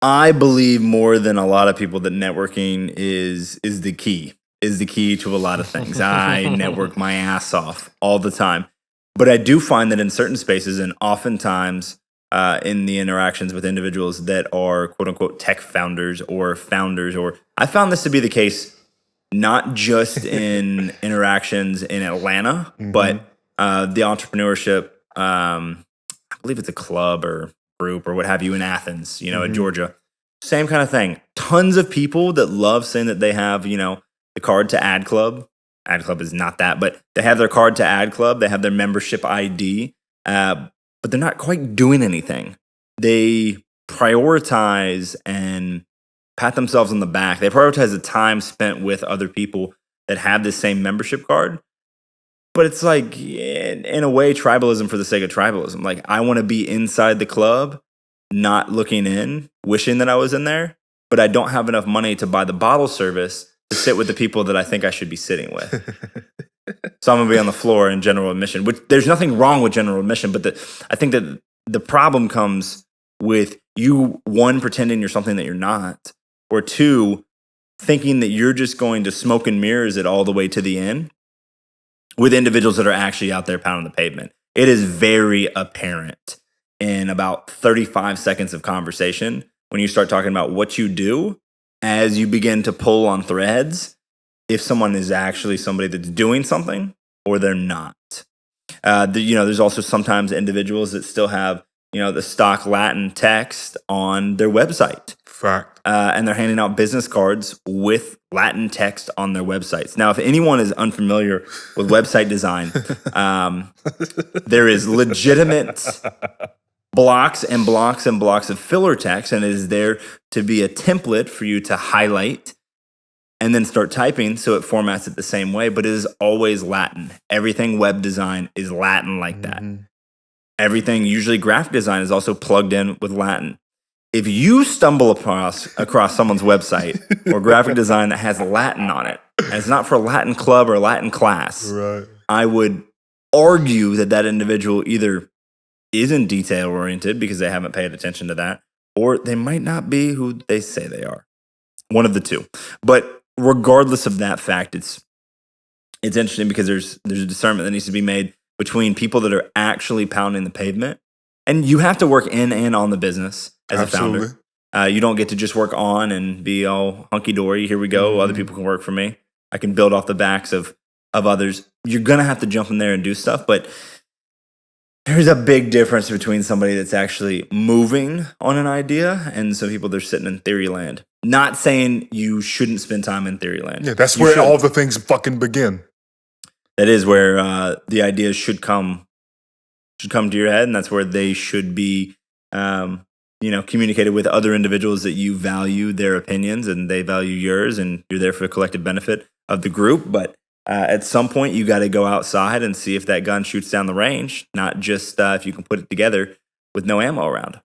I believe more than a lot of people that networking is the key. Is the key to a lot of things. I network my ass off all the time. But I do find that in certain spaces and oftentimes in the interactions with individuals that are quote unquote tech founders, or I found this to be the case not just in interactions in Atlanta, but the entrepreneurship, I believe it's a club or group or what have you in Athens, in Georgia. Same kind of thing. Tons of people that love saying that they have, the card to Ad Club. Ad Club is not that, but they have their card to Ad Club. They have their membership ID, but they're not quite doing anything. They prioritize and pat themselves on the back. They prioritize the time spent with other people that have the same membership card. But it's like, in a way, tribalism for the sake of tribalism. Like, I want to be inside the club, not looking in, wishing that I was in there, but I don't have enough money to buy the bottle service to sit with the people that I think I should be sitting with. So I'm going to be on the floor in general admission, which there's nothing wrong with general admission, but I think that the problem comes with you, one, pretending you're something that you're not, or two, thinking that you're just going to smoke and mirrors it all the way to the end with individuals that are actually out there pounding the pavement. It is very apparent in about 35 seconds of conversation when you start talking about what you do, as you begin to pull on threads, if someone is actually somebody that's doing something or they're not. There's also sometimes individuals that still have, the stock Latin text on their website. Fact. And they're handing out business cards with Latin text on their websites. Now, if anyone is unfamiliar with website design, there is legitimate blocks and blocks and blocks of filler text, and it is there to be a template for you to highlight and then start typing, so it formats it the same way, but it is always Latin. Everything web design is Latin like that. Everything, usually graphic design, is also plugged in with Latin. If you stumble across someone's website or graphic design that has Latin on it, and it's not for a Latin club or a Latin class, Right. I would argue that individual either isn't detail-oriented because they haven't paid attention to that, or they might not be who they say they are. One of the two. But regardless of that fact, it's interesting because there's a discernment that needs to be made between people that are actually pounding the pavement, and you have to work in and on the business as Absolutely. a founder. You don't get to just work on and be all hunky-dory. Here we go. Other people can work for me. I can build off the backs of others. You're going to have to jump in there and do stuff, but there's a big difference between somebody that's actually moving on an idea and some people that are sitting in theory land. Not saying you shouldn't spend time in theory land. Yeah, that's You where should. all the things fucking begin. That is where the ideas should come to your head, and that's where they should be communicated with other individuals that you value their opinions and they value yours, and you're there for the collective benefit of the group. But at some point, you got to go outside and see if that gun shoots down the range, not just if you can put it together with no ammo around.